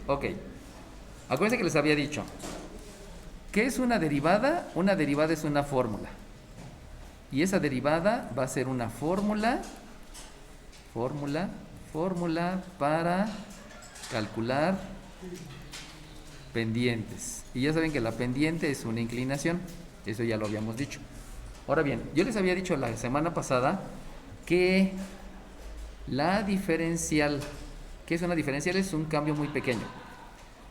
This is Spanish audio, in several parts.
Ok. Acuérdense que les había dicho. ¿Qué es una derivada? Una derivada es una fórmula. Y esa derivada va a ser una fórmula para calcular pendientes. Y ya saben que la pendiente es una inclinación. Eso ya lo habíamos dicho. Ahora bien, yo les había dicho la semana pasada que la diferencial, ¿qué es una diferencial? Es un cambio muy pequeño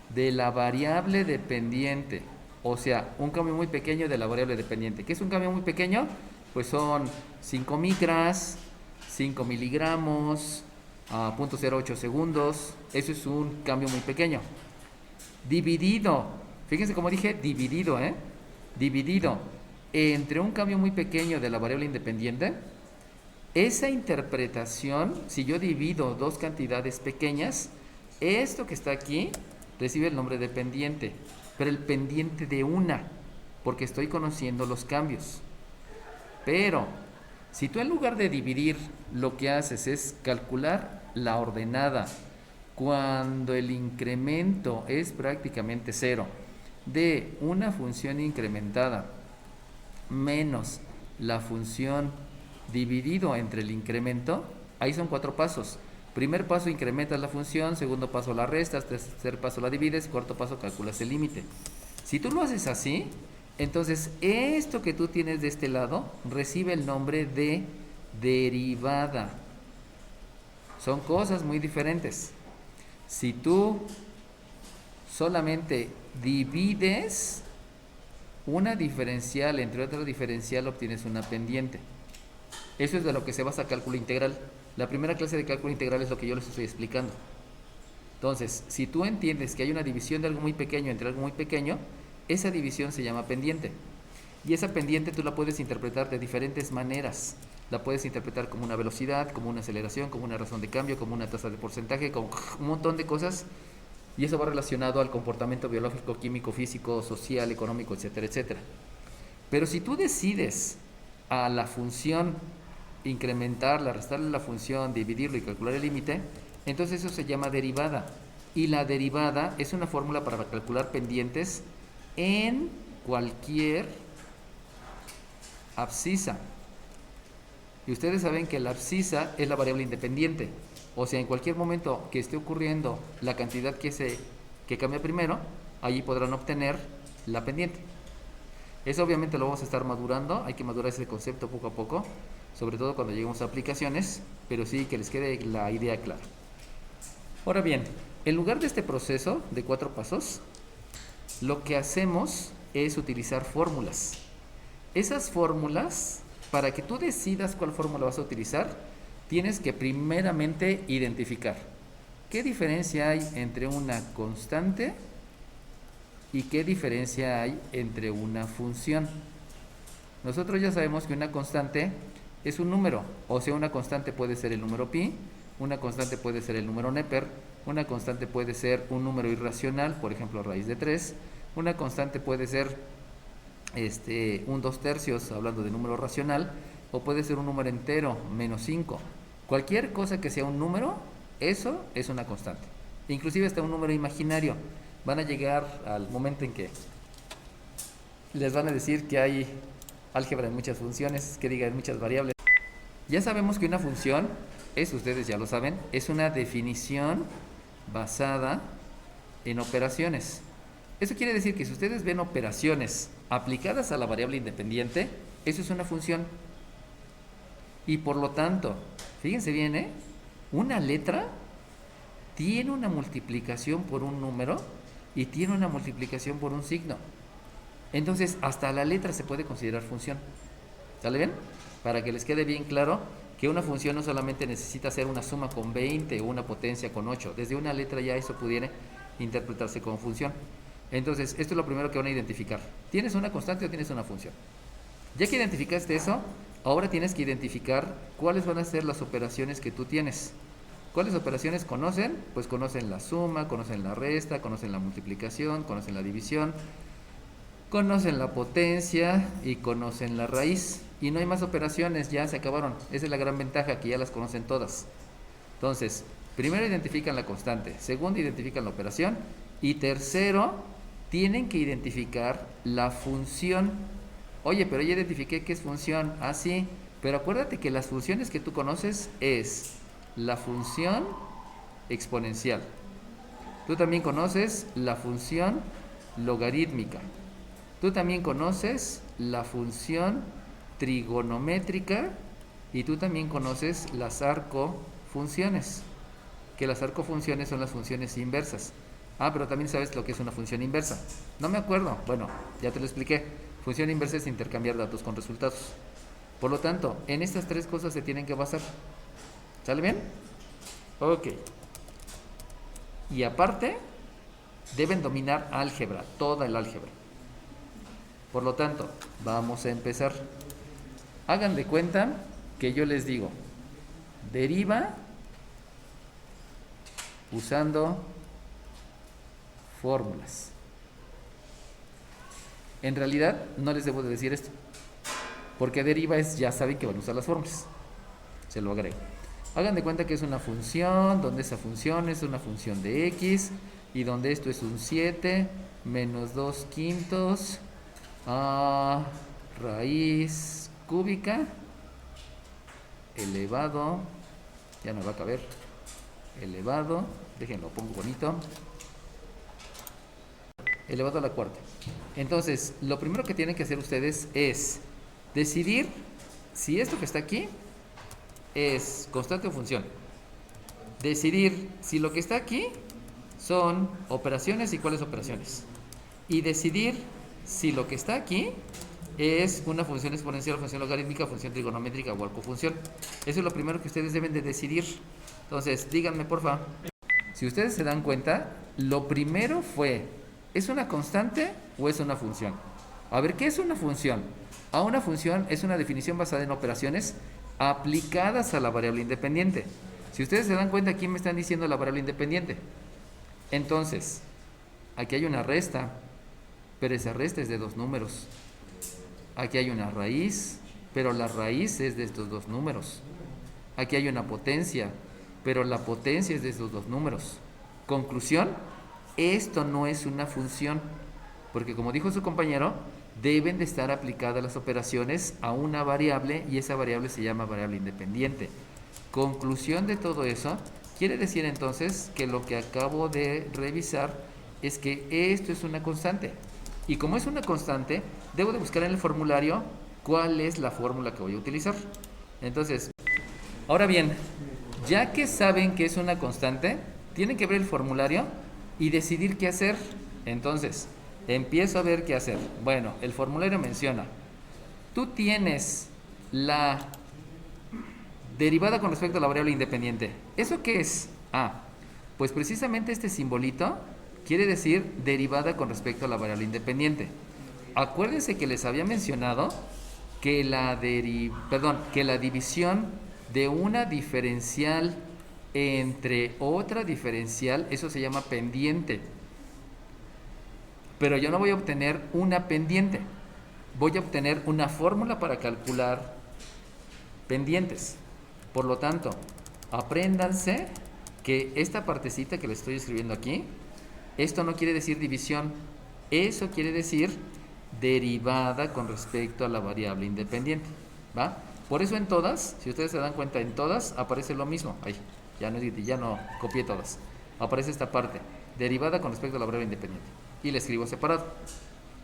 de la variable dependiente. O sea, un cambio muy pequeño de la variable dependiente. ¿Qué es un cambio muy pequeño? Pues son 5 micras, 5 miligramos, 0.08 segundos. Eso es un cambio muy pequeño. Dividido, fíjense cómo dije, dividido, dividido entre un cambio muy pequeño de la variable independiente. Esa interpretación, si yo divido dos cantidades pequeñas, esto que está aquí recibe el nombre de pendiente, pero el pendiente de una, porque estoy conociendo los cambios. Pero si tú en lugar de dividir lo que haces es calcular la ordenada cuando el incremento es prácticamente cero de una función incrementada menos la función dividido entre el incremento, ahí son 4 pasos. Primer paso, incrementas la función. Segundo paso, la restas. Tercer paso, la divides. Cuarto paso, calculas el límite. Si tú lo haces así, entonces esto que tú tienes de este lado recibe el nombre de derivada. Son cosas muy diferentes. Si tú solamente divides una diferencial entre otra diferencial, obtienes una pendiente. Eso es de lo que se basa cálculo integral. La primera clase de cálculo integral es lo que yo les estoy explicando. Entonces, si tú entiendes que hay una división de algo muy pequeño entre algo muy pequeño, esa división se llama pendiente. Y esa pendiente tú la puedes interpretar de diferentes maneras. La puedes interpretar como una velocidad, como una aceleración, como una razón de cambio, como una tasa de porcentaje, como un montón de cosas. Y eso va relacionado al comportamiento biológico, químico, físico, social, económico, etcétera, etcétera. Pero si tú decides a la función incrementarla, restarle la función, dividirlo y calcular el límite, entonces eso se llama derivada. Y la derivada es una fórmula para calcular pendientes en cualquier abscisa. Y ustedes saben que la abscisa es la variable independiente. O sea, en cualquier momento que esté ocurriendo la cantidad que cambia primero, allí podrán obtener la pendiente. Eso obviamente lo vamos a estar madurando. Hay que madurar ese concepto poco a poco, sobre todo cuando lleguemos a aplicaciones, pero sí que les quede la idea clara. Ahora bien, en lugar de este proceso de 4 pasos, lo que hacemos es utilizar fórmulas. Esas fórmulas, para que tú decidas cuál fórmula vas a utilizar, tienes que primeramente identificar qué diferencia hay entre una constante y qué diferencia hay entre una función. Nosotros ya sabemos que una constante es un número, o sea, una constante puede ser el número pi, una constante puede ser el número Neper, una constante puede ser un número irracional, por ejemplo raíz de 3, una constante puede ser un 2/3, hablando de número racional, o puede ser un número entero, menos 5. Cualquier cosa que sea un número, eso es una constante. Inclusive hasta un número imaginario. Van a llegar al momento en que les van a decir que hay álgebra en muchas funciones, que diga en muchas variables. Ya sabemos que una función, eso ustedes ya lo saben, es una definición basada en operaciones. Eso quiere decir que si ustedes ven operaciones aplicadas a la variable independiente, eso es una función. Y por lo tanto, fíjense bien, una letra tiene una multiplicación por un número y tiene una multiplicación por un signo. Entonces, hasta la letra se puede considerar función. ¿Sale bien? Para que les quede bien claro que una función no solamente necesita hacer una suma con 20 o una potencia con 8. Desde una letra ya eso pudiera interpretarse como función. Entonces, esto es lo primero que van a identificar. ¿Tienes una constante o tienes una función? Ya que identificaste eso, ahora tienes que identificar cuáles van a ser las operaciones que tú tienes. ¿Cuáles operaciones conocen? Pues conocen la suma, conocen la resta, conocen la multiplicación, conocen la división, conocen la potencia y conocen la raíz. Y no hay más operaciones, ya se acabaron. Esa es la gran ventaja, que ya las conocen todas. Entonces, Primero identifican la constante, segundo identifican la operación y tercero tienen que identificar la función. Oye, pero ya identifiqué qué es función. Ah, sí, pero acuérdate que las funciones que tú conoces es la función exponencial. Tú también conoces la función logarítmica. Tú también conoces la función trigonométrica y tú también conoces las arcofunciones, que las arcofunciones son las funciones inversas. Ah, pero también sabes lo que es una función inversa. No me acuerdo. Bueno, ya te lo expliqué. Función inversa es intercambiar datos con resultados. Por lo tanto, en estas tres cosas se tienen que basar. ¿Sale bien? Ok. Y aparte, deben dominar álgebra, toda el álgebra. Por lo tanto, vamos a empezar. Hagan de cuenta que yo les digo, deriva usando fórmulas. En realidad, no les debo de decir esto, porque deriva es, ya saben que van a usar las fórmulas. Se lo agrego. Hagan de cuenta que es una función, donde esa función es una función de x, y donde esto es un 7 menos 2 quintos a raíz cúbica elevado, ya no va a caber, elevado, déjenlo, pongo bonito, elevado a la cuarta. Entonces, lo primero que tienen que hacer ustedes es decidir si esto que está aquí es constante o función. Decidir si lo que está aquí son operaciones y cuáles operaciones. Y decidir si lo que está aquí es una función exponencial, función logarítmica, función trigonométrica o arcofunción. Eso es lo primero que ustedes deben de decidir. Entonces, díganme porfa. Si ustedes se dan cuenta, lo primero fue, ¿es una constante o es una función? A ver, ¿qué es una función? A una función es una definición basada en operaciones aplicadas a la variable independiente. Si ustedes se dan cuenta, aquí me están diciendo la variable independiente. Entonces, aquí hay una resta, pero esa resta es de dos números. Aquí hay una raíz, pero la raíz es de estos dos números. Aquí hay una potencia, pero la potencia es de estos dos números. Conclusión, esto no es una función, porque como dijo su compañero, deben de estar aplicadas las operaciones a una variable y esa variable se llama variable independiente. Conclusión de todo eso, quiere decir entonces que lo que acabo de revisar es que esto es una constante. Y como es una constante, debo de buscar en el formulario cuál es la fórmula que voy a utilizar. Entonces, ahora bien, ya que saben que es una constante, tienen que ver el formulario y decidir qué hacer. Entonces, empiezo a ver qué hacer. Bueno, el formulario menciona, tú tienes la derivada con respecto a la variable independiente. ¿Eso qué es? Ah, pues precisamente este simbolito quiere decir derivada con respecto a la variable independiente. Acuérdense que les había mencionado que la división de una diferencial entre otra diferencial, eso se llama pendiente. Pero yo no voy a obtener una pendiente, voy a obtener una fórmula para calcular pendientes. Por lo tanto, apréndanse que esta partecita que les estoy escribiendo aquí, esto no quiere decir división, eso quiere decir derivada con respecto a la variable independiente, ¿va? Por eso en todas, si ustedes se dan cuenta, en todas aparece lo mismo. Ahí, ya no copié todas. Aparece esta parte, derivada con respecto a la variable independiente. Y le escribo separado.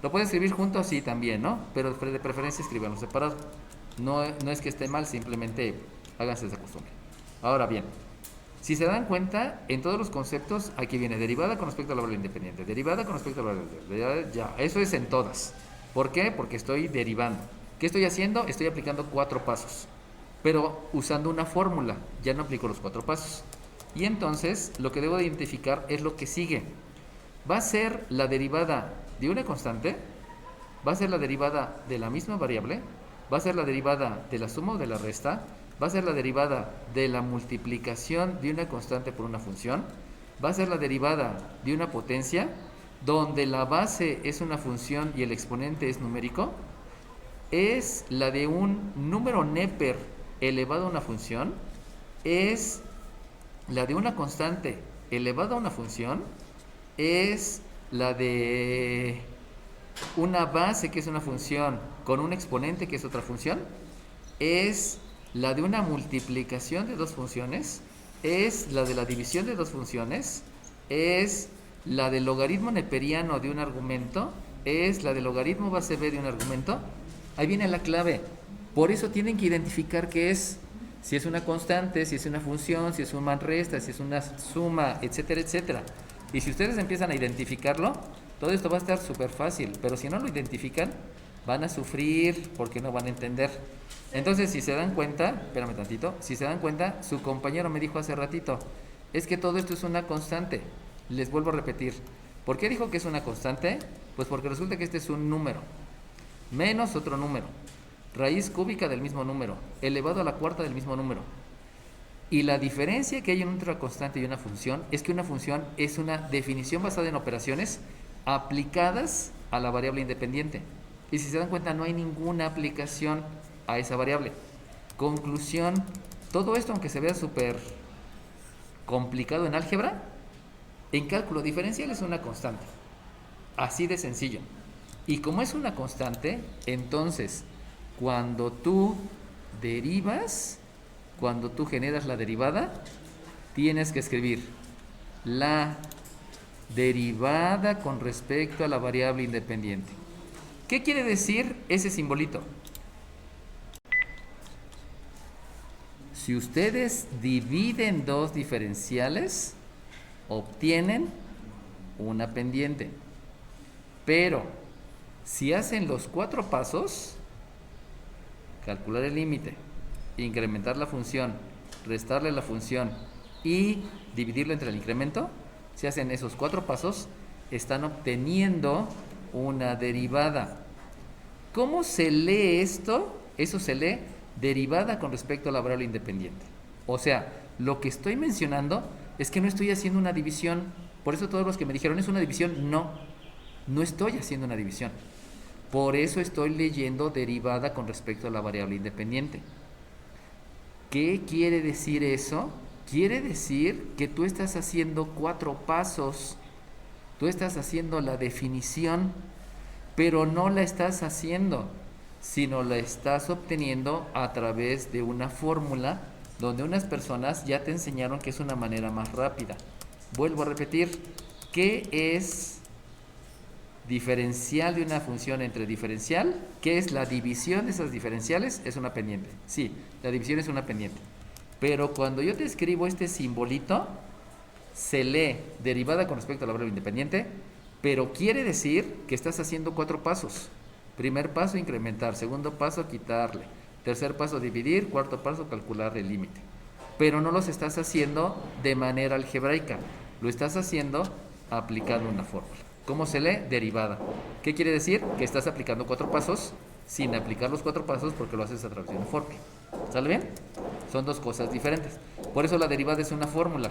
Lo pueden escribir juntos, sí, también, ¿no? Pero de preferencia escribanlo separado. No es que esté mal, simplemente háganse esa costumbre. Ahora bien, si se dan cuenta, en todos los conceptos, aquí viene derivada con respecto a la variable independiente, derivada con respecto a la variable independiente, ya, eso es en todas. ¿Por qué? Porque estoy derivando. ¿Qué estoy haciendo? Estoy aplicando 4 pasos, pero usando una fórmula, ya no aplico los 4 pasos. Y entonces, lo que debo de identificar es lo que sigue. Va a ser la derivada de una constante, va a ser la derivada de la misma variable, va a ser la derivada de la suma o de la resta, va a ser la derivada de la multiplicación de una constante por una función, va a ser la derivada de una potencia, donde la base es una función y el exponente es numérico, es la de un número Neper elevado a una función, es La de una constante elevada a una función es la de una base, que es una función, con un exponente, que es otra función. Es la de una multiplicación de dos funciones. Es la de la división de dos funciones. Es la del logaritmo neperiano de un argumento. Es la del logaritmo base b de un argumento. Ahí viene la clave. Por eso tienen que identificar qué es. Si es una constante, si es una función, si es un resta, si es una suma, etcétera, etcétera. Y si ustedes empiezan a identificarlo, todo esto va a estar súper fácil. Pero si no lo identifican, van a sufrir porque no van a entender. Entonces, si se dan cuenta, espérame tantito, si se dan cuenta, su compañero me dijo hace ratito, es que todo esto es una constante. Les vuelvo a repetir. ¿Por qué dijo que es una constante? Pues porque resulta que este es un número, menos otro número, raíz cúbica del mismo número, elevado a la cuarta del mismo número. Y la diferencia que hay entre una constante y una función es que una función es una definición basada en operaciones aplicadas a la variable independiente. Y si se dan cuenta, no hay ninguna aplicación a esa variable. Conclusión, todo esto, aunque se vea súper complicado en álgebra, en cálculo diferencial es una constante. Así de sencillo. Y como es una constante, entonces, cuando tú derivas, cuando tú generas la derivada, tienes que escribir la derivada con respecto a la variable independiente. ¿Qué quiere decir ese simbolito? Si ustedes dividen dos diferenciales, obtienen una pendiente. Pero si hacen los 4 pasos, calcular el límite, incrementar la función, restarle la función y dividirlo entre el incremento, si hacen esos 4 pasos, están obteniendo una derivada. ¿Cómo se lee esto? Eso se lee derivada con respecto a la variable independiente. O sea, lo que estoy mencionando es que no estoy haciendo una división. Por eso todos los que me dijeron, ¿es una división? No estoy haciendo una división. Por eso estoy leyendo derivada con respecto a la variable independiente. ¿Qué quiere decir eso? Quiere decir que tú estás haciendo 4 pasos. Tú estás haciendo la definición, pero no la estás haciendo, sino la estás obteniendo a través de una fórmula donde unas personas ya te enseñaron que es una manera más rápida. Vuelvo a repetir, ¿qué es diferencial de una función entre diferencial? ¿Qué es la división de esas diferenciales? Es una pendiente. Sí, la división es una pendiente. Pero cuando yo te escribo este simbolito, se lee derivada con respecto a la variable independiente, pero quiere decir que estás haciendo 4 pasos. Primer paso, incrementar. Segundo paso, quitarle. Tercer paso, dividir. Cuarto paso, calcular el límite. Pero no los estás haciendo de manera algebraica. Lo estás haciendo aplicando una fórmula. ¿Cómo se lee? Derivada. ¿Qué quiere decir? Que estás aplicando 4 pasos sin aplicar los 4 pasos porque lo haces a través de una fórmula. ¿Sale bien? Son 2 cosas diferentes. Por eso la derivada es una fórmula.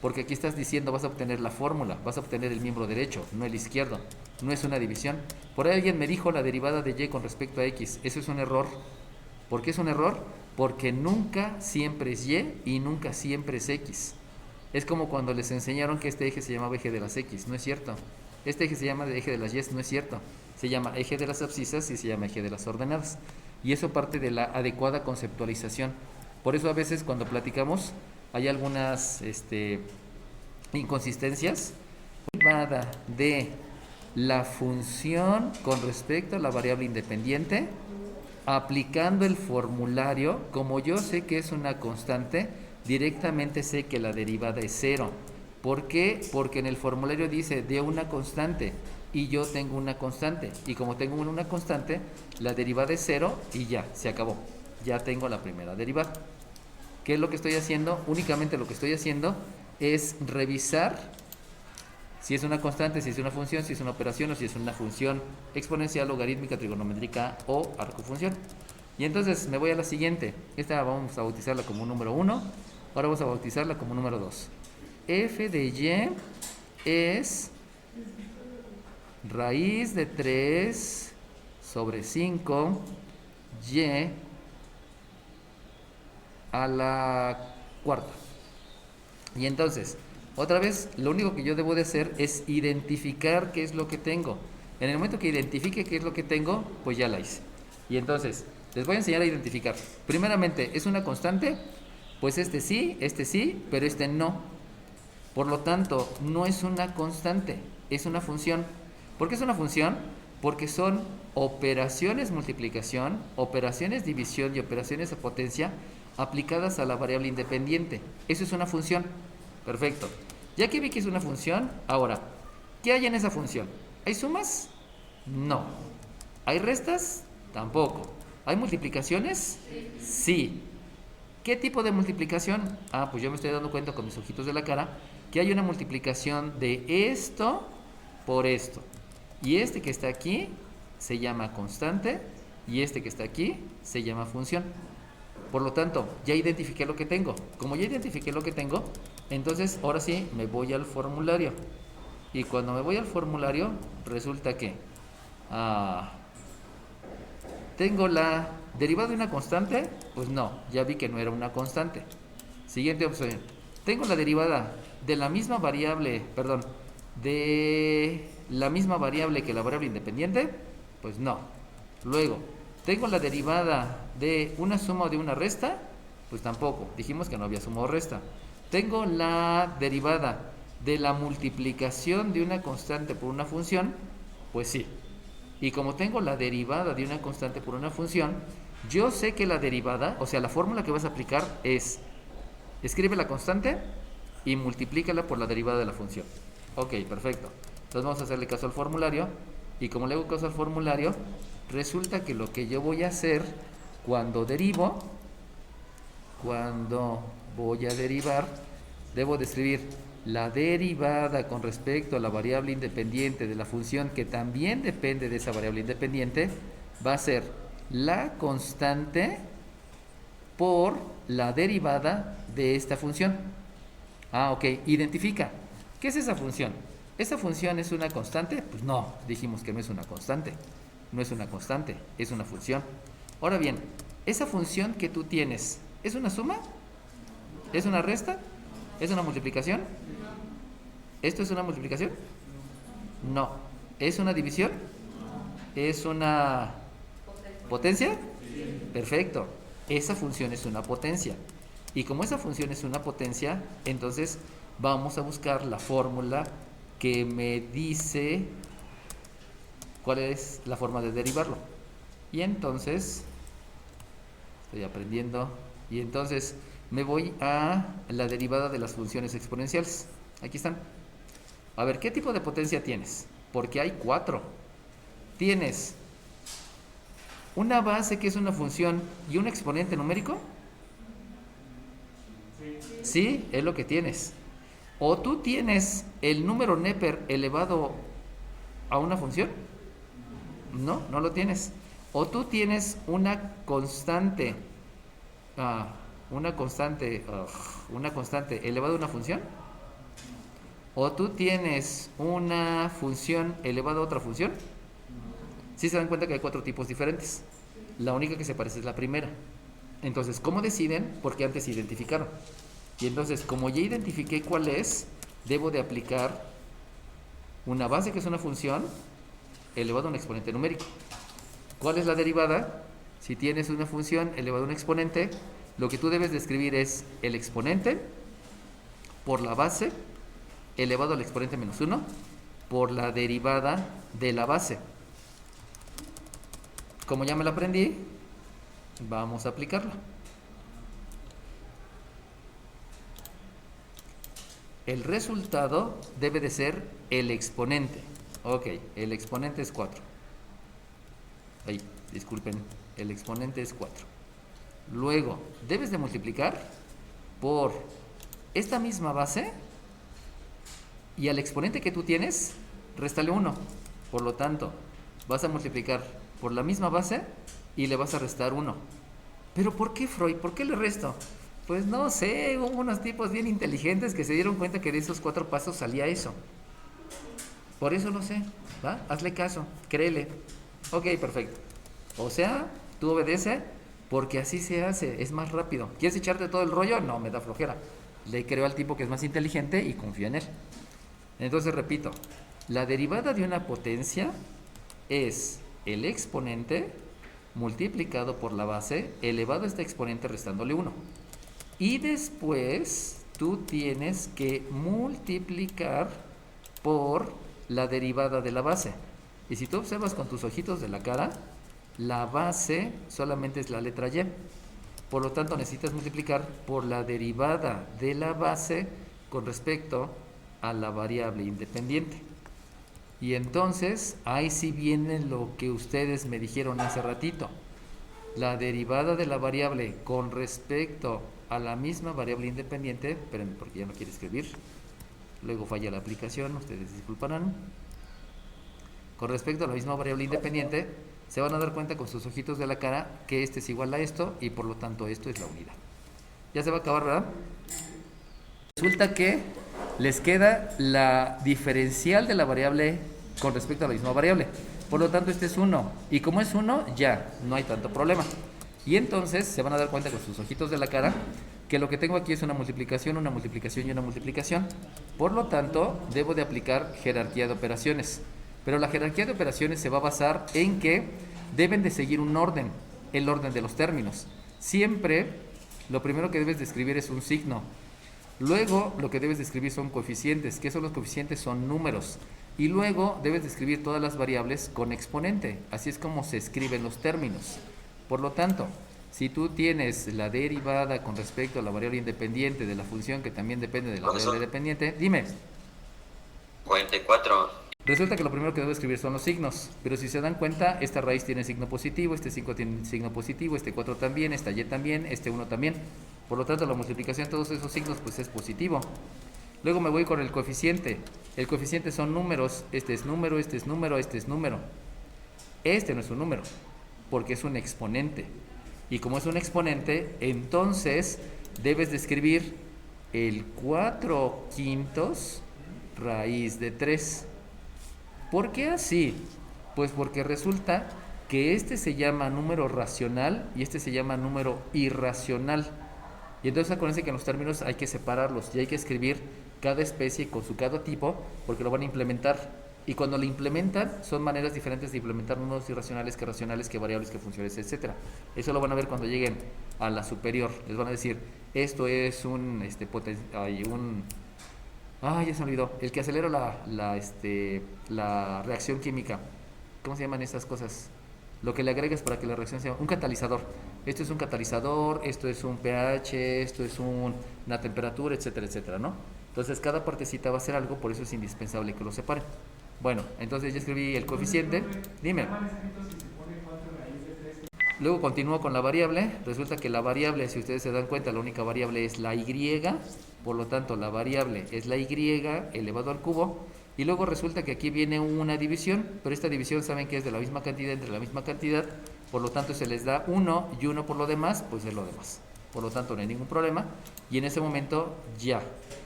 Porque aquí estás diciendo vas a obtener la fórmula, vas a obtener el miembro derecho, no el izquierdo. No es una división. Por ahí alguien me dijo la derivada de y con respecto a x. Eso es un error. ¿Por qué es un error? Porque nunca siempre es y nunca siempre es x. Es como cuando les enseñaron que este eje se llamaba eje de las x. No es cierto. Este eje se llama eje de las y. No es cierto. Se llama eje de las abscisas y se llama eje de las ordenadas. Y eso parte de la adecuada conceptualización. Por eso a veces cuando platicamos hay algunas inconsistencias. Derivada de la función con respecto a la variable independiente, aplicando el formulario, como yo sé que es una constante, directamente sé que la derivada es 0. ¿Por qué? Porque en el formulario dice de una constante y yo tengo una constante. Y como tengo una constante, la derivada es 0 y ya, se acabó. Ya tengo la primera derivada. ¿Qué es lo que estoy haciendo? Únicamente lo que estoy haciendo es revisar si es una constante, si es una función, si es una operación o si es una función exponencial, logarítmica, trigonométrica o arcofunción. Y entonces me voy a la siguiente. Esta vamos a bautizarla como número 1. Ahora vamos a bautizarla como número 2. F de y es raíz de 3 sobre 5 y a la cuarta. Y entonces, otra vez, lo único que yo debo de hacer es identificar qué es lo que tengo. En el momento que identifique qué es lo que tengo, pues ya la hice. Y entonces, les voy a enseñar a identificar. Primeramente, ¿es una constante? Pues este sí, pero este no. Por lo tanto, no es una constante, es una función. ¿Por qué es una función? Porque son operaciones multiplicación, operaciones división y operaciones de potencia aplicadas a la variable independiente. Eso es una función. Perfecto. Ya que vi que es una función, ahora, ¿qué hay en esa función? ¿Hay sumas? No. ¿Hay restas? Tampoco. ¿Hay multiplicaciones? Sí. ¿Qué tipo de multiplicación? Ah, pues yo me estoy dando cuenta con mis ojitos de la cara que hay una multiplicación de esto por esto. Y este que está aquí se llama constante y este que está aquí se llama función. Por lo tanto, ya identifiqué lo que tengo. Como ya identifiqué lo que tengo, entonces ahora sí me voy al formulario. Y cuando me voy al formulario, resulta que tengo la derivada de una constante. Pues no, ya vi que no era una constante. Siguiente opción. Tengo la derivada de la misma variable, perdón, de la misma variable que la variable independiente. Pues no. Luego, ¿tengo la derivada de una suma o de una resta? Pues tampoco. Dijimos que no había suma o resta. ¿Tengo la derivada de la multiplicación de una constante por una función? Pues sí. Y como tengo la derivada de una constante por una función, yo sé que la derivada, o sea, la fórmula que vas a aplicar es, escribe la constante y multiplícala por la derivada de la función. Ok, perfecto. Entonces vamos a hacerle caso al formulario. Y como le hago caso al formulario, resulta que lo que yo voy a hacer cuando voy a derivar, debo de escribir la derivada con respecto a la variable independiente de la función que también depende de esa variable independiente, va a ser la constante por la derivada de esta función. Ah, ok, identifica. ¿Qué es esa función? ¿Esa función es una constante? Pues no, dijimos que no es una constante. No es una constante, es una función. Ahora bien, esa función que tú tienes, ¿es una suma? ¿Es una resta? ¿Es una multiplicación? ¿Esto es una multiplicación? No. ¿Es una división? ¿Es una potencia? Perfecto. Esa función es una potencia. Y como esa función es una potencia, entonces vamos a buscar la fórmula que me dice cuál es la forma de derivarlo. Y entonces, estoy aprendiendo, y entonces me voy a la derivada de las funciones exponenciales. Aquí están. A ver, ¿qué tipo de potencia tienes? Porque hay 4. ¿Tienes una base que es una función y un exponente numérico? Sí, es lo que tienes. ¿O tú tienes el número Neper elevado a una función? No, no lo tienes. ¿O tú tienes una constante, ah, una constante elevada a una función? ¿O tú tienes una función elevada a otra función? ¿Sí se dan cuenta que hay 4 tipos diferentes? La única que se parece es la primera. Entonces, ¿cómo deciden? Porque antes identificaron. Y entonces, como ya identifiqué cuál es, debo de aplicar una base que es una función elevada a un exponente numérico. ¿Cuál es la derivada? Si tienes una función elevada a un exponente, lo que tú debes de escribir es el exponente por la base elevado al exponente menos 1 por la derivada de la base. Como ya me la aprendí, vamos a aplicarlo. El resultado debe de ser el exponente. Ok, el exponente es 4. Ay, disculpen, el exponente es 4. Luego, debes de multiplicar por esta misma base y al exponente que tú tienes, réstale 1. Por lo tanto, vas a multiplicar por la misma base y le vas a restar 1. ¿Pero por qué, Freud? ¿Por qué le resto? Pues no sé, hubo unos tipos bien inteligentes que se dieron cuenta que de esos 4 pasos salía eso. Por eso lo sé, ¿va? Hazle caso, créele. Ok, perfecto. O sea, tú obedece porque así se hace, es más rápido. ¿Quieres echarte todo el rollo? No, me da flojera. Le creo al tipo que es más inteligente y confío en él. Entonces repito, la derivada de una potencia es el exponente multiplicado por la base elevado a este exponente restándole 1. Y después tú tienes que multiplicar por la derivada de la base. Y si tú observas con tus ojitos de la cara, la base solamente es la letra y. Por lo tanto, necesitas multiplicar por la derivada de la base con respecto a la variable independiente. Y entonces, ahí sí viene lo que ustedes me dijeron hace ratito. La derivada de la variable con respecto a la misma variable independiente, espérenme porque ya no quiere escribir, luego falla la aplicación, ustedes disculparán. Con respecto a la misma variable independiente, se van a dar cuenta con sus ojitos de la cara que este es igual a esto y por lo tanto esto es la unidad. Ya se va a acabar, ¿verdad? Resulta que les queda la diferencial de la variable con respecto a la misma variable. Por lo tanto, este es 1. Y como es 1, ya no hay tanto problema. Y entonces se van a dar cuenta con sus ojitos de la cara que lo que tengo aquí es una multiplicación y una multiplicación. Por lo tanto, debo de aplicar jerarquía de operaciones. Pero la jerarquía de operaciones se va a basar en que deben de seguir un orden, el orden de los términos. Siempre lo primero que debes de escribir es un signo. Luego lo que debes de escribir son coeficientes. ¿Qué son los coeficientes? Son números. Y luego debes de escribir todas las variables con exponente. Así es como se escriben los términos. Por lo tanto, si tú tienes la derivada con respecto a la variable independiente de la función que también depende de la variable dependiente, dime. 44. Resulta que lo primero que debo escribir son los signos, pero si se dan cuenta, esta raíz tiene signo positivo, este 5 tiene signo positivo, este 4 también, esta y también, este 1 también. Por lo tanto, la multiplicación de todos esos signos pues es positivo. Luego me voy con el coeficiente. El coeficiente son números, este es número, este es número, este es número. Este no es un número, porque es un exponente. Y como es un exponente, entonces debes de escribir el 4/5 raíz de 3. ¿Por qué así? Pues porque resulta que este se llama número racional y este se llama número irracional. Y entonces acuérdense que en los términos hay que separarlos y hay que escribir cada especie con su cada tipo porque lo van a implementar. Y cuando lo implementan son maneras diferentes de implementar números irracionales, que racionales, que variables, que funciones, etcétera. Eso lo van a ver cuando lleguen a la superior. Les van a decir, esto es un ya se me olvidó. El que acelera la reacción química. ¿Cómo se llaman esas cosas? Lo que le agregas para que la reacción sea un catalizador. Esto es un catalizador, esto es un pH, esto es una temperatura, etcétera, etcétera, ¿no? Entonces cada partecita va a ser algo, por eso es indispensable que lo separen. Bueno, entonces ya escribí el coeficiente. Dime. Luego continúo con la variable. Resulta que la variable, si ustedes se dan cuenta, la única variable es la y. Por lo tanto, la variable es la y elevado al cubo. Y luego resulta que aquí viene una división, pero esta división saben que es de la misma cantidad entre la misma cantidad. Por lo tanto, se les da 1 y 1 por lo demás, pues es lo demás. Por lo tanto, no hay ningún problema. Y en ese momento ya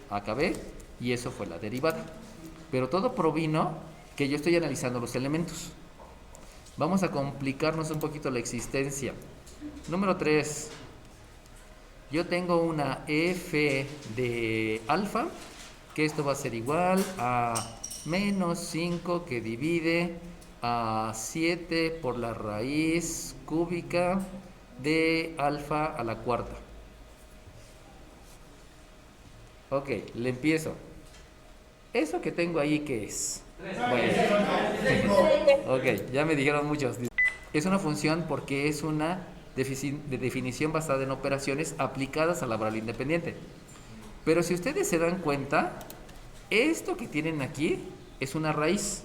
acabé y eso fue la derivada. Pero todo provino que yo estoy analizando los elementos. Vamos a complicarnos un poquito la existencia. Número 3. Yo tengo una f de alfa, que esto va a ser igual a menos 5 que divide a 7 por la raíz cúbica de alfa a la cuarta. Ok, le empiezo. ¿Eso que tengo ahí qué es? Bueno. Ok, ya me dijeron muchos. Es una función porque es una definición basada en operaciones aplicadas a la variable independiente. Pero si ustedes se dan cuenta, esto que tienen aquí es una raíz.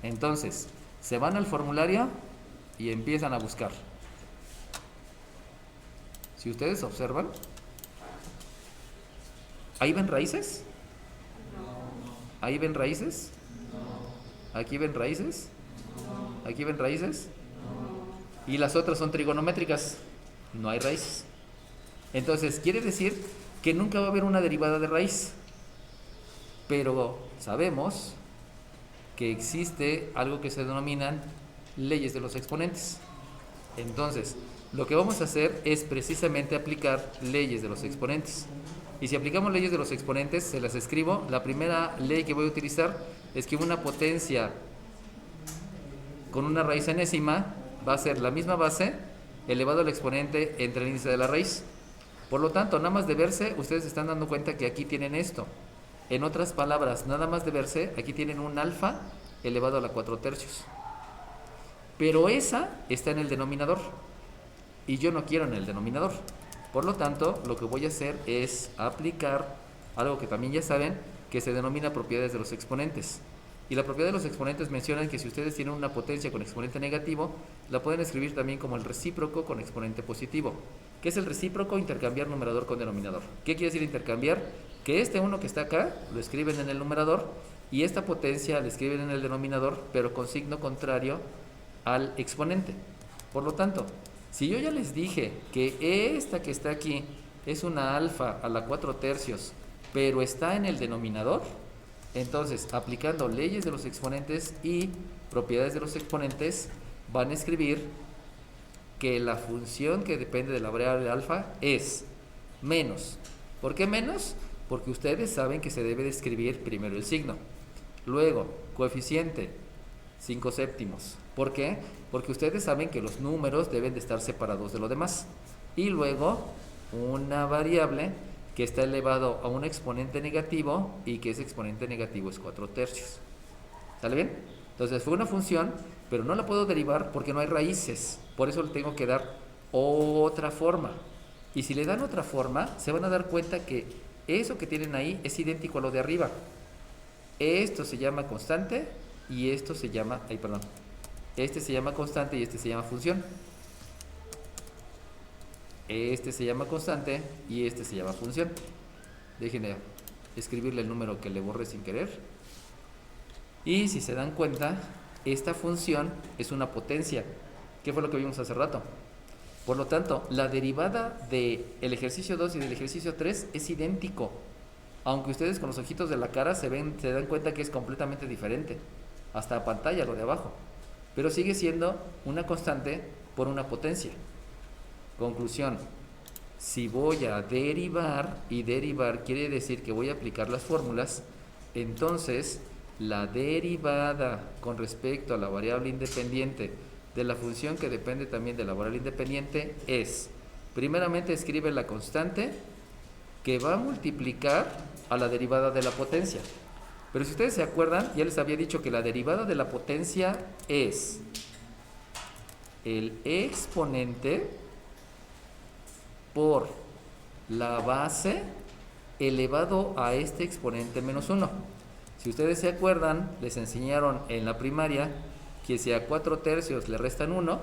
Entonces, se van al formulario y empiezan a buscar. Si ustedes observan, ¿ahí ven raíces? ¿Ahí ven raíces? ¿Aquí ven raíces? ¿Aquí ven raíces? Y las otras son trigonométricas. No hay raíces. Entonces, quiere decir que nunca va a haber una derivada de raíz. Pero sabemos que existe algo que se denominan leyes de los exponentes. Entonces, lo que vamos a hacer es precisamente aplicar leyes de los exponentes. Y si aplicamos leyes de los exponentes, se las escribo. La primera ley que voy a utilizar es que una potencia con una raíz enésima va a ser la misma base elevado al exponente entre el índice de la raíz. Por lo tanto, nada más de verse, ustedes se están dando cuenta que aquí tienen esto. En otras palabras, nada más de verse, aquí tienen un alfa elevado a la 4/3. Pero esa está en el denominador y yo no quiero en el denominador. Por lo tanto, lo que voy a hacer es aplicar algo que también ya saben, que se denomina propiedades de los exponentes. Y la propiedad de los exponentes mencionan que si ustedes tienen una potencia con exponente negativo, la pueden escribir también como el recíproco con exponente positivo. ¿Qué es el recíproco? Intercambiar numerador con denominador. ¿Qué quiere decir intercambiar? Que este 1 que está acá lo escriben en el numerador y esta potencia la escriben en el denominador, pero con signo contrario al exponente. Por lo tanto, si yo ya les dije que esta que está aquí es una alfa a la 4/3, pero está en el denominador, entonces aplicando leyes de los exponentes y propiedades de los exponentes, van a escribir que la función que depende de la variable alfa es menos. ¿Por qué menos? Porque ustedes saben que se debe de escribir primero el signo. Luego, coeficiente 5/7. ¿Por qué? Porque ustedes saben que los números deben de estar separados de lo demás. Y luego, una variable que está elevado a un exponente negativo y que ese exponente negativo es 4/3. ¿Sale bien? Entonces fue una función, pero no la puedo derivar porque no hay raíces. Por eso le tengo que dar otra forma. Y si le dan otra forma, se van a dar cuenta que eso que tienen ahí es idéntico a lo de arriba. Esto se llama constante y esto se llama, este se llama constante y este se llama función. Este se llama constante y este se llama función. Déjenme escribirle el número que le borré sin querer. Y si se dan cuenta, esta función es una potencia. ¿Qué fue lo que vimos hace rato? Por lo tanto, la derivada del ejercicio 2 y del ejercicio 3 es idéntico. Aunque ustedes con los ojitos de la cara se dan cuenta que es completamente diferente. Hasta a pantalla lo de abajo. Pero sigue siendo una constante por una potencia. Conclusión, si voy a derivar, y derivar quiere decir que voy a aplicar las fórmulas, entonces la derivada con respecto a la variable independiente de la función que depende también de la variable independiente es, primeramente escribe la constante que va a multiplicar a la derivada de la potencia. Pero si ustedes se acuerdan, ya les había dicho que la derivada de la potencia es el exponente por la base elevado a este exponente menos 1. Si ustedes se acuerdan, les enseñaron en la primaria que si a 4/3 le restan 1,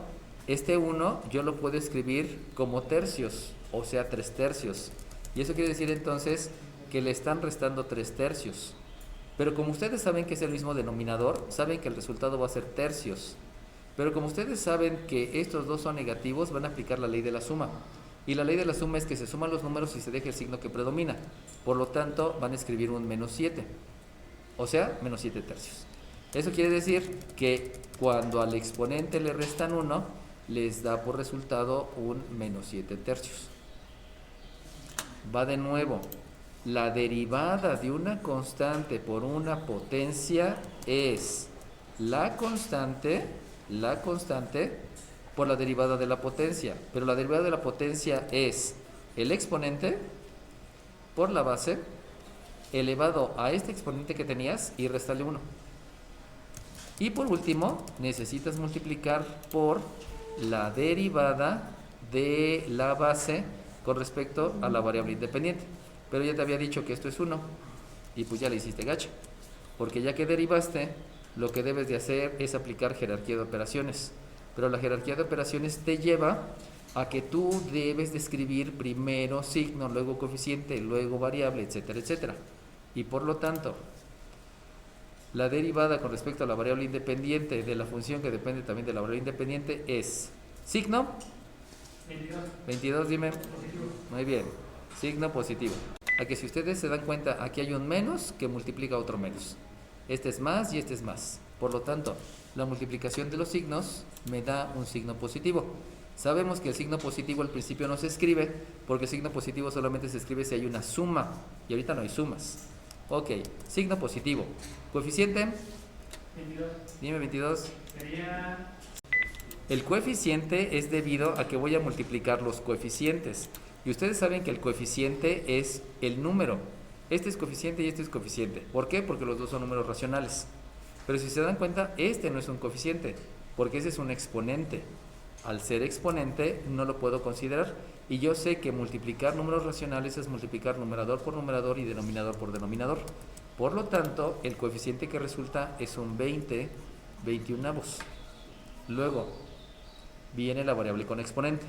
este 1 yo lo puedo escribir como tercios, o sea 3/3. Y eso quiere decir entonces que le están restando 3/3. Pero como ustedes saben que es el mismo denominador, saben que el resultado va a ser tercios. Pero como ustedes saben que estos dos son negativos, van a aplicar la ley de la suma. Y la ley de la suma es que se suman los números y se deja el signo que predomina. Por lo tanto, van a escribir un -7. O sea, -7/3. Eso quiere decir que cuando al exponente le restan 1, les da por resultado un -7/3. Va de nuevo. La derivada de una constante por una potencia es la constante por la derivada de la potencia. Pero la derivada de la potencia es el exponente por la base elevado a este exponente que tenías y restarle 1. Y por último, necesitas multiplicar por la derivada de la base con respecto a la variable independiente. Pero ya te había dicho que esto es 1 y pues ya le hiciste gacho. Porque ya que derivaste, lo que debes de hacer es aplicar jerarquía de operaciones. Pero la jerarquía de operaciones te lleva a que tú debes de escribir primero signo, luego coeficiente, luego variable, etcétera, etcétera. Y por lo tanto, la derivada con respecto a la variable independiente de la función que depende también de la variable independiente es signo 22, dime. Positivo. Muy bien, signo positivo. A que si ustedes se dan cuenta, aquí hay un menos que multiplica otro menos. Este es más y este es más. Por lo tanto, la multiplicación de los signos me da un signo positivo. Sabemos que el signo positivo al principio no se escribe, porque el signo positivo solamente se escribe si hay una suma, y ahorita no hay sumas. Ok, signo positivo. Coeficiente. 22. Dime 22. Sería... El coeficiente es debido a que voy a multiplicar los coeficientes. Y ustedes saben que el coeficiente es el número. Este es coeficiente y este es coeficiente. ¿Por qué? Porque los dos son números racionales. Pero si se dan cuenta, este no es un coeficiente, porque ese es un exponente. Al ser exponente no lo puedo considerar. Y yo sé que multiplicar números racionales es multiplicar numerador por numerador y denominador por denominador. Por lo tanto, el coeficiente que resulta es un 20 21avos. Luego viene la variable con exponente.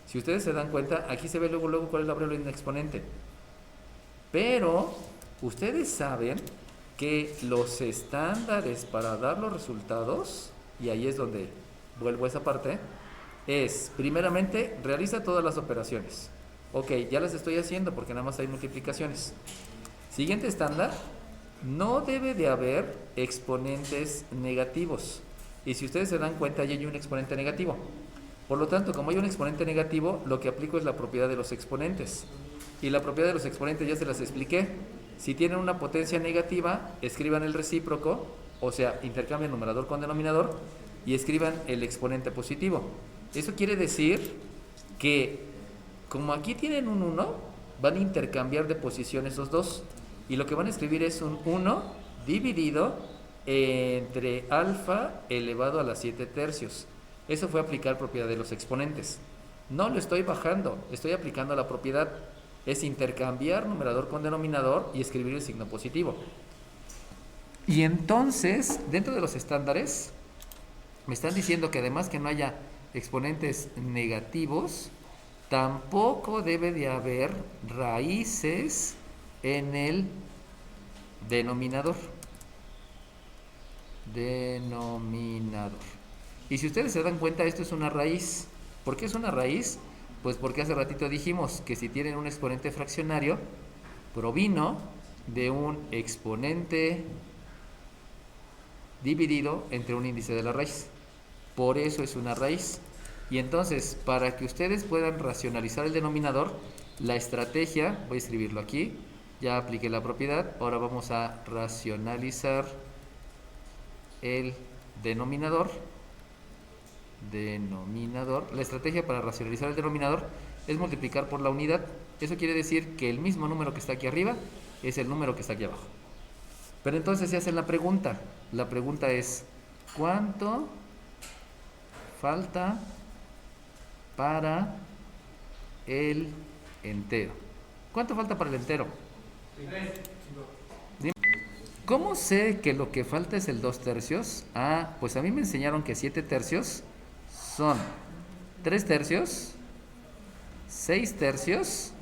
Si ustedes se dan cuenta, aquí se ve luego cuál es la variable en exponente. Pero ustedes saben que los estándares para dar los resultados, y ahí es donde vuelvo a esa parte, es, primeramente, realiza todas las operaciones. Ok, ya las estoy haciendo porque nada más hay multiplicaciones. Siguiente estándar, no debe de haber exponentes negativos. Y si ustedes se dan cuenta, ya hay un exponente negativo. Por lo tanto, como hay un exponente negativo, lo que aplico es la propiedad de los exponentes. Y la propiedad de los exponentes ya se las expliqué. Si tienen una potencia negativa, escriban el recíproco, o sea, intercambien numerador con denominador, y escriban el exponente positivo. Eso quiere decir que, como aquí tienen un 1, van a intercambiar de posición esos dos. Y lo que van a escribir es un 1 dividido entre alfa elevado a la 7 tercios. Eso fue aplicar propiedad de los exponentes. No lo estoy bajando, estoy aplicando la propiedad. Es intercambiar numerador con denominador y escribir el signo positivo. Y entonces, dentro de los estándares, me están diciendo que además que no haya exponentes negativos, tampoco debe de haber raíces en el denominador. Y si ustedes se dan cuenta, esto es una raíz. ¿Por qué es una raíz? Pues porque hace ratito dijimos que si tienen un exponente fraccionario, provino de un exponente dividido entre un índice de la raíz. Por eso es una raíz. Y entonces, para que ustedes puedan racionalizar el denominador, la estrategia, voy a escribirlo aquí, ya apliqué la propiedad, ahora vamos a racionalizar el denominador. La estrategia para racionalizar el denominador es multiplicar por la unidad. Eso quiere decir que el mismo número que está aquí arriba es el número que está aquí abajo. Pero entonces se hace la pregunta. La pregunta es, ¿cuánto falta para el entero? ¿Cuánto falta para el entero? 3. ¿Cómo sé que lo que falta es el 2 tercios? Ah, pues a mí me enseñaron que 7 tercios son 3 tercios, 6 tercios,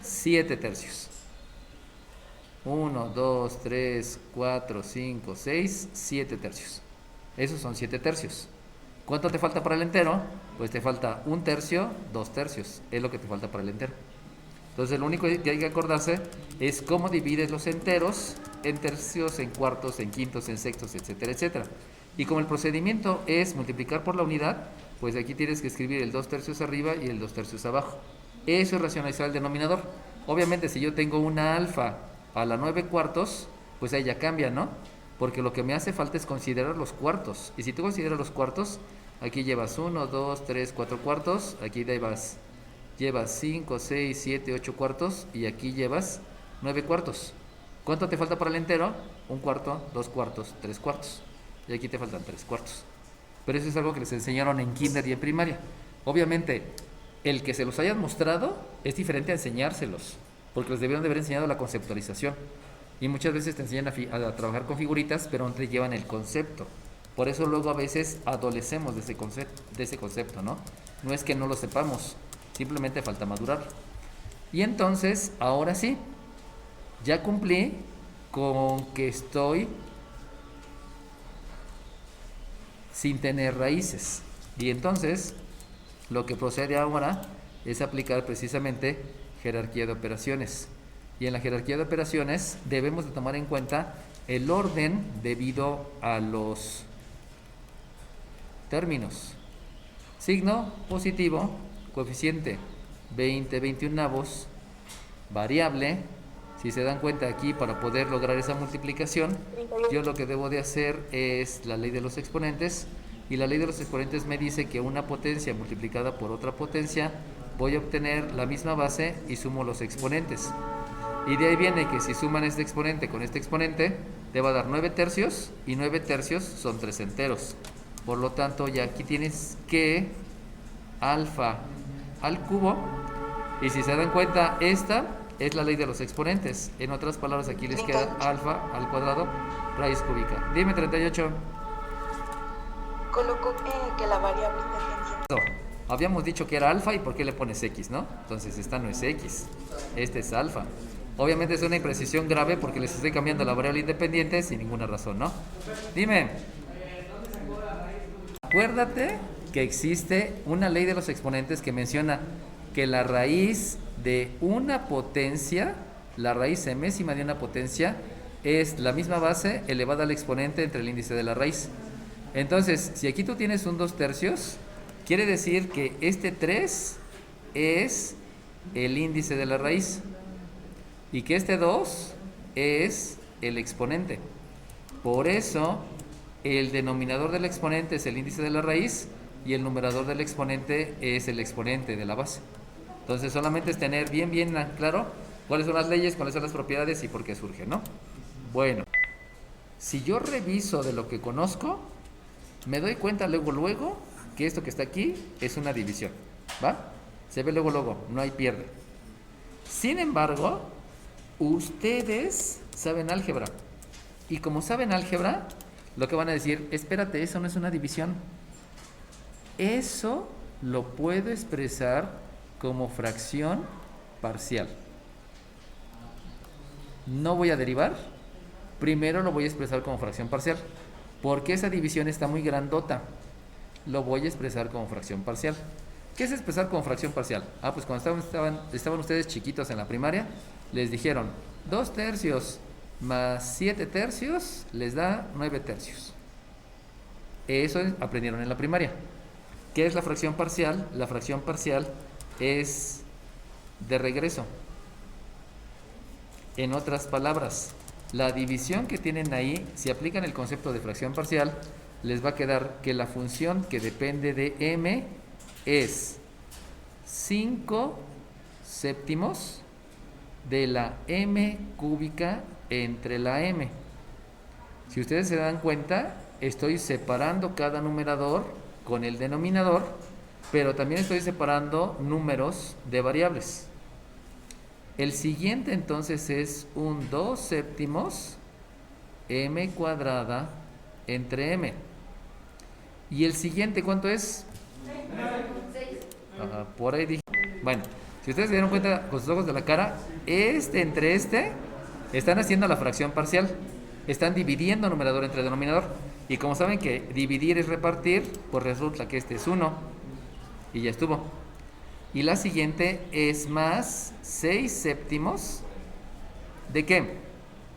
7 tercios. 1, 2, 3, 4, 5, 6, 7 tercios. Esos son 7 tercios. ¿Cuánto te falta para el entero? Pues te falta 1 tercio, 2 tercios. Es lo que te falta para el entero. Entonces lo único que hay que acordarse es cómo divides los enteros en tercios, en cuartos, en quintos, en sextos, etcétera, etcétera. Y como el procedimiento es multiplicar por la unidad, pues aquí tienes que escribir el 2 tercios arriba y el 2 tercios abajo. Eso es racionalizar el denominador. Obviamente si yo tengo una alfa a la 9 cuartos, pues ahí ya cambia, ¿no? Porque lo que me hace falta es considerar los cuartos. Y si tú consideras los cuartos, aquí llevas 1, 2, 3, 4 cuartos, aquí llevas 5, 6, 7, 8 cuartos y aquí llevas 9 cuartos. ¿Cuánto te falta para el entero? 1 cuarto, 2 cuartos, 3 cuartos. Y aquí te faltan 3 cuartos. Pero eso es algo que les enseñaron en kinder y en primaria. Obviamente, el que se los hayan mostrado es diferente a enseñárselos, porque les debieron de haber enseñado la conceptualización. Y muchas veces te enseñan a trabajar con figuritas, pero no te llevan el concepto. Por eso luego a veces adolecemos de ese concepto, ¿no? No es que no lo sepamos, simplemente falta madurar. Y entonces, ahora sí, ya cumplí con que estoy sin tener raíces. Y entonces, lo que procede ahora es aplicar precisamente jerarquía de operaciones. Y en la jerarquía de operaciones debemos de tomar en cuenta el orden debido a los términos. Signo positivo, coeficiente 20/21, variable. Si se dan cuenta aquí, para poder lograr esa multiplicación, yo lo que debo de hacer es la ley de los exponentes, y la ley de los exponentes me dice que una potencia multiplicada por otra potencia, voy a obtener la misma base y sumo los exponentes. Y de ahí viene que si suman este exponente con este exponente, te va a dar 9 tercios, y 9 tercios son 3 enteros. Por lo tanto, ya aquí tienes que alfa al cubo, y si se dan cuenta, esta es la ley de los exponentes. En otras palabras, aquí les queda alfa al cuadrado raíz cúbica. Dime, 38. Coloco que la variable independiente. Habíamos dicho que era alfa, y ¿por qué le pones x, no? Entonces esta no es x, este es alfa. Obviamente es una imprecisión grave porque les estoy cambiando la variable independiente sin ninguna razón, ¿no? Dime. Acuérdate que existe una ley de los exponentes que menciona que la raíz de una potencia, la raíz enésima de una potencia, es la misma base elevada al exponente entre el índice de la raíz. Entonces, si aquí tú tienes un 2 tercios, quiere decir que este 3 es el índice de la raíz, y que este 2 es el exponente. Por eso, el denominador del exponente es el índice de la raíz, y el numerador del exponente es el exponente de la base. Entonces solamente es tener bien claro cuáles son las leyes, cuáles son las propiedades y por qué surgen, ¿no? Bueno, si yo reviso de lo que conozco, me doy cuenta luego que esto que está aquí es una división, ¿va? Se ve luego, no hay pierde. Sin embargo, ustedes saben álgebra, y como saben álgebra, lo que van a decir, espérate, eso no es una división. Eso lo puedo expresar como fracción parcial. No voy a derivar, primero lo voy a expresar como fracción parcial, porque esa división está muy grandota. Lo voy a expresar como fracción parcial. ¿Qué es expresar como fracción parcial? Pues cuando estaban ustedes chiquitos en la primaria, les dijeron 2 tercios más 7 tercios les da 9 tercios. Eso aprendieron en la primaria. ¿Qué es la fracción parcial? La fracción parcial es de regreso. En otras palabras, la división que tienen ahí, si aplican el concepto de fracción parcial, les va a quedar que la función que depende de m es 5 séptimos de la m cúbica entre la m. Si ustedes se dan cuenta, estoy separando cada numerador con el denominador, pero también estoy separando números de variables. El siguiente entonces es un 2 séptimos m cuadrada entre m. Y el siguiente, ¿cuánto es? 6. Por ahí dije. Bueno, si ustedes se dieron cuenta con sus ojos de la cara, entre están haciendo la fracción parcial. Están dividiendo numerador entre denominador. Y como saben que dividir es repartir, pues resulta que este es 1. Y ya estuvo. Y la siguiente es más 6 séptimos. ¿De qué?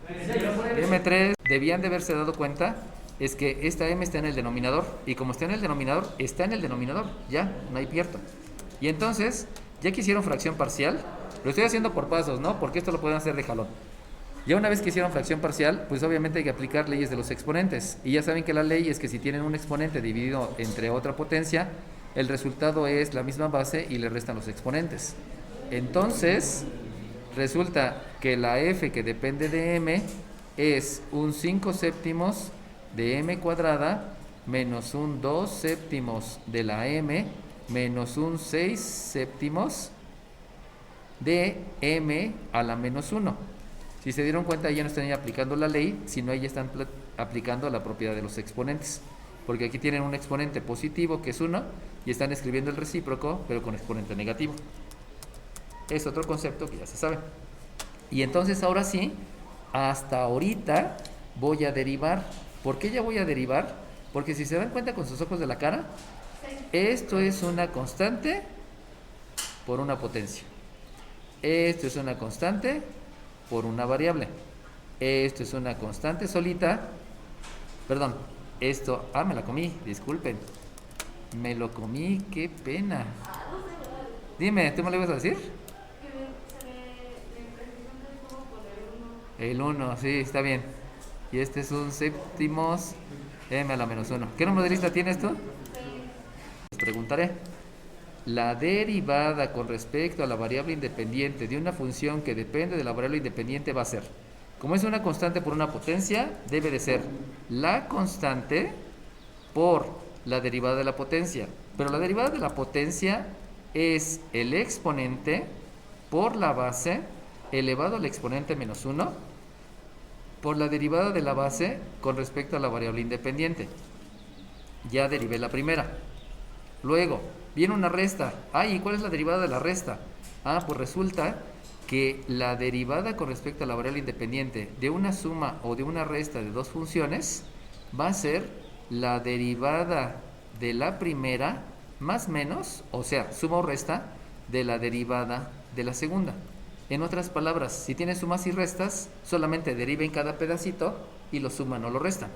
M3. Debían de haberse dado cuenta, es que esta M está en el denominador. Y como está en el denominador, ya, no hay pierdo. Y entonces, ya que hicieron fracción parcial, lo estoy haciendo por pasos, ¿no? Porque esto lo pueden hacer de jalón. Ya una vez que hicieron fracción parcial, pues obviamente hay que aplicar leyes de los exponentes. Y ya saben que la ley es que si tienen un exponente dividido entre otra potencia, el resultado es la misma base y le restan los exponentes. Entonces, resulta que la f que depende de m es un 5 séptimos de m cuadrada menos un 2 séptimos de la m menos un 6 séptimos de m a la menos 1. Si se dieron cuenta, ya no están aplicando la ley, sino ya están aplicando la propiedad de los exponentes. Porque aquí tienen un exponente positivo, que es 1, y están escribiendo el recíproco, pero con exponente negativo. Es otro concepto que ya se sabe. Y entonces, ahora sí, hasta ahorita voy a derivar. ¿Por qué ya voy a derivar? Porque si se dan cuenta con sus ojos de la cara, esto es una constante por una potencia. Esto es una constante por una variable. Esto es una constante solita. Perdón, esto, me la comí, disculpen. Me lo comí, qué pena. Dime, ¿tú me lo ibas a decir? El uno, sí, está bien. Y este es un séptimos m a la menos 1. ¿Qué número de lista tienes tú? Les preguntaré. La derivada con respecto a la variable independiente de una función que depende de la variable independiente va a ser, como es una constante por una potencia, debe de ser la constante por la derivada de la potencia. Pero la derivada de la potencia es el exponente por la base elevado al exponente menos 1 por la derivada de la base con respecto a la variable independiente. Ya derivé la primera. Luego, viene una resta. ¿Y cuál es la derivada de la resta? Pues resulta que la derivada con respecto a la variable independiente de una suma o de una resta de dos funciones va a ser la derivada de la primera más menos, o sea, suma o resta de la derivada de la segunda. En otras palabras, si tienes sumas y restas, solamente deriven cada pedacito y lo suman o lo restan.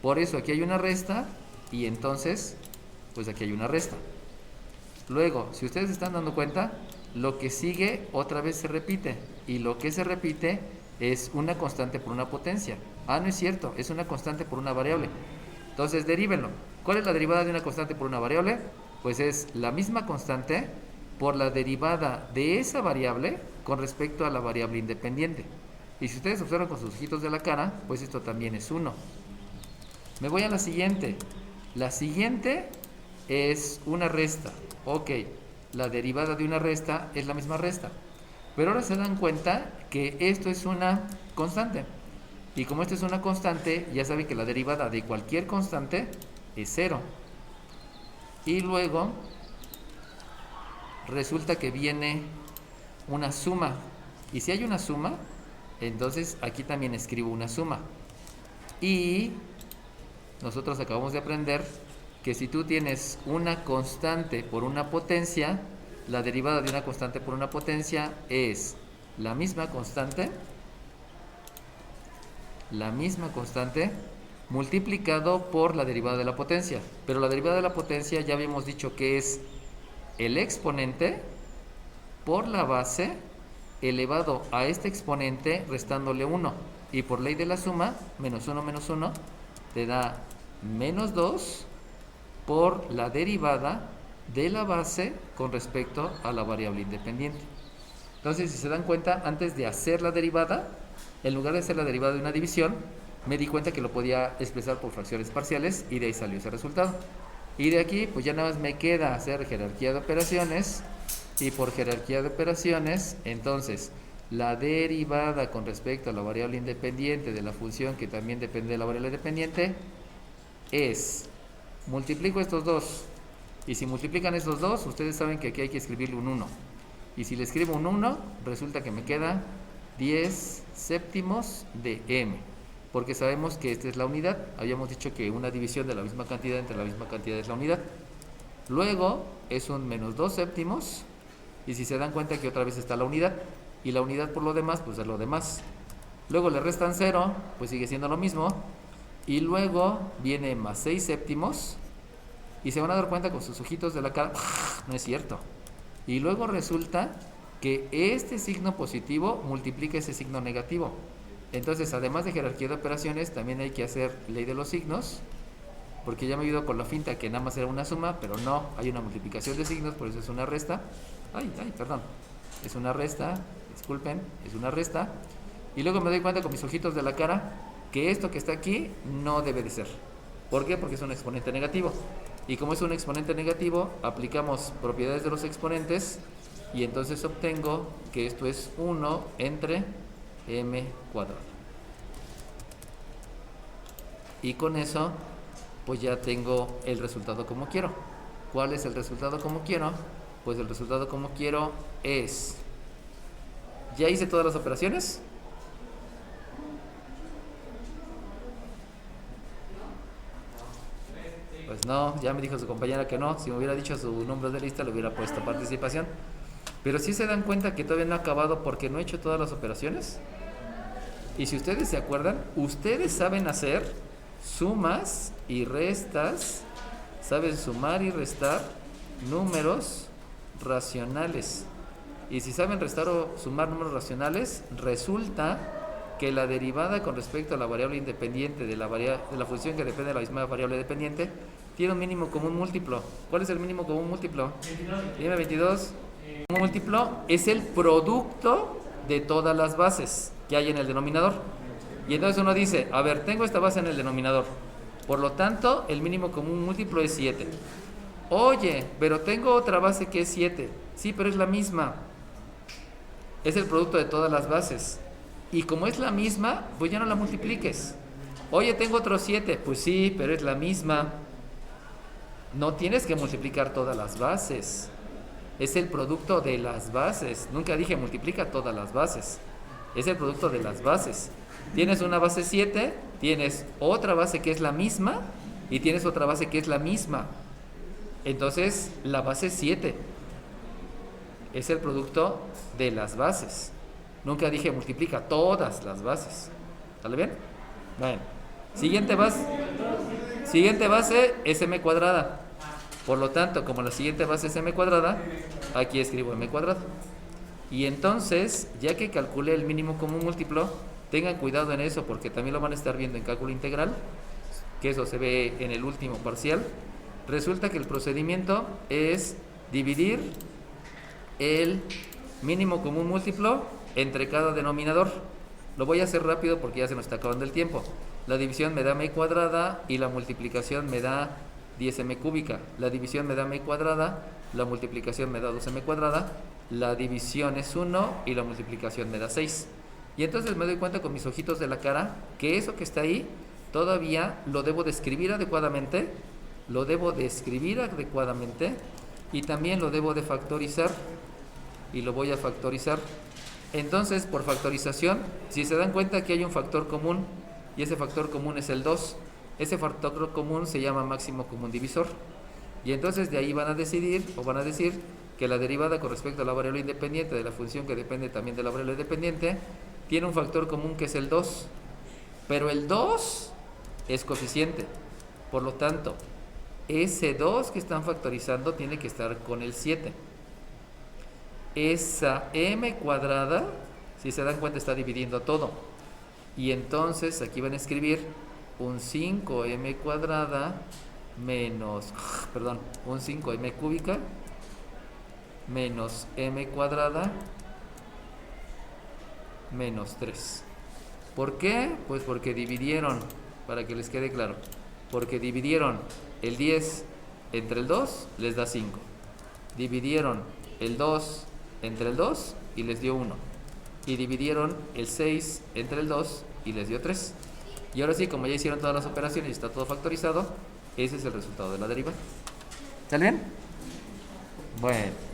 Por eso aquí hay una resta y entonces, pues aquí hay una resta. Luego, si ustedes se están dando cuenta, lo que sigue otra vez se repite. Y lo que se repite es una constante por una potencia. No es cierto, es una constante por una variable. Entonces, derívenlo. ¿Cuál es la derivada de una constante por una variable? Pues es la misma constante por la derivada de esa variable con respecto a la variable independiente. Y si ustedes observan con sus ojitos de la cara, pues esto también es 1. Me voy a la siguiente. La siguiente es una resta. Ok, la derivada de una resta es la misma resta. Pero ahora se dan cuenta que esto es una constante. Y como esto es una constante, ya saben que la derivada de cualquier constante es 0. Y luego resulta que viene una suma. Y si hay una suma, entonces aquí también escribo una suma. Y nosotros acabamos de aprender que si tú tienes una constante por una potencia, la derivada de una constante por una potencia es la misma constante multiplicado por la derivada de la potencia. Pero la derivada de la potencia ya habíamos dicho que es el exponente por la base elevado a este exponente restándole 1. Y por ley de la suma, menos 1 te da menos 2 por la derivada de la base con respecto a la variable independiente. Entonces, si se dan cuenta, antes de hacer la derivada, en lugar de hacer la derivada de una división, me di cuenta que lo podía expresar por fracciones parciales y de ahí salió ese resultado. Y de aquí, pues ya nada más me queda hacer jerarquía de operaciones. Y por jerarquía de operaciones, entonces, la derivada con respecto a la variable independiente de la función que también depende de la variable dependiente es, multiplico estos dos. Y si multiplican estos dos, ustedes saben que aquí hay que escribirle un 1. Y si le escribo un 1, resulta que me queda 10 séptimos de m. Porque sabemos que esta es la unidad. Habíamos dicho que una división de la misma cantidad entre la misma cantidad es la unidad. Luego es un menos 2 séptimos. Y si se dan cuenta que otra vez está la unidad. Y la unidad por lo demás, pues es lo demás. Luego le restan 0, pues sigue siendo lo mismo. Y luego viene más 6 séptimos. Y se van a dar cuenta con sus ojitos de la cara, no es cierto. Y luego resulta que este signo positivo multiplica ese signo negativo. Entonces, además de jerarquía de operaciones, también hay que hacer ley de los signos, porque ya me ayudó con la finta que nada más era una suma, pero no, hay una multiplicación de signos, por eso es una resta. Perdón, es una resta, disculpen, es una resta. Y luego me doy cuenta con mis ojitos de la cara que esto que está aquí no debe de ser. ¿Por qué? Porque es un exponente negativo. Y como es un exponente negativo, aplicamos propiedades de los exponentes y entonces obtengo que esto es 1 entre m cuadrado. Y con eso, pues ya tengo el resultado como quiero. ¿Cuál es el resultado como quiero? Pues el resultado como quiero es... ¿Ya hice todas las operaciones? Pues no, ya me dijo su compañera que no. Si me hubiera dicho su número de lista, le hubiera puesto participación. Pero si se dan cuenta que todavía no he acabado porque no he hecho todas las operaciones. Y si ustedes se acuerdan, ustedes saben hacer sumas y restas saben sumar y restar números racionales. Y si saben restar o sumar números racionales, resulta que la derivada con respecto a la variable independiente de la función que depende de la misma variable dependiente tiene un mínimo común múltiplo. ¿Cuál es el mínimo común múltiplo? 22. Dime 22. El común múltiplo es el producto de todas las bases que hay en el denominador. Y entonces uno dice, a ver, tengo esta base en el denominador, por lo tanto el mínimo común múltiplo es 7. Oye, pero tengo otra base que es 7. Sí, pero es la misma. Es el producto de todas las bases. Y como es la misma, pues ya no la multipliques. Oye, tengo otro 7. Pues sí, pero es la misma. No tienes que multiplicar todas las bases. Es el producto de las bases. Nunca dije multiplica todas las bases. Es el producto de las bases. Tienes una base 7, tienes otra base que es la misma y tienes otra base que es la misma. Entonces, la base 7 es el producto de las bases. Nunca dije multiplica todas las bases. ¿Sale bien? Bueno. Siguiente base es m cuadrada. Por lo tanto, como la siguiente base es m cuadrada, aquí escribo m cuadrada. Y entonces, ya que calculé el mínimo común múltiplo, tengan cuidado en eso porque también lo van a estar viendo en cálculo integral, que eso se ve en el último parcial. Resulta que el procedimiento es dividir el mínimo común múltiplo entre cada denominador. Lo voy a hacer rápido porque ya se nos está acabando el tiempo. La división me da m cuadrada y la multiplicación me da 10m cúbica. La división me da m cuadrada, la multiplicación me da 2m cuadrada, la división es 1 y la multiplicación me da 6. Y entonces me doy cuenta con mis ojitos de la cara que eso que está ahí todavía lo debo de escribir adecuadamente, y también lo debo de factorizar y lo voy a factorizar. Entonces, por factorización, si se dan cuenta que hay un factor común y ese factor común es el 2, ese factor común se llama máximo común divisor. Y entonces de ahí van a decir que la derivada con respecto a la variable independiente de la función que depende también de la variable dependiente tiene un factor común que es el 2, pero el 2 es coeficiente. Por lo tanto, ese 2 que están factorizando tiene que estar con el 7. Esa m cuadrada, si se dan cuenta, está dividiendo todo. Y entonces aquí van a escribir un 5m cuadrada menos, un 5m cúbica menos m cuadrada menos 3. ¿Por qué? Pues porque dividieron, para que les quede claro, porque dividieron el 10 entre el 2, les da 5. Dividieron el 2 entre el 2 y les dio 1. Y dividieron el 6 entre el 2 y les dio 3. Y ahora sí, como ya hicieron todas las operaciones y está todo factorizado, ese es el resultado de la derivada. ¿Sale bien? Bueno.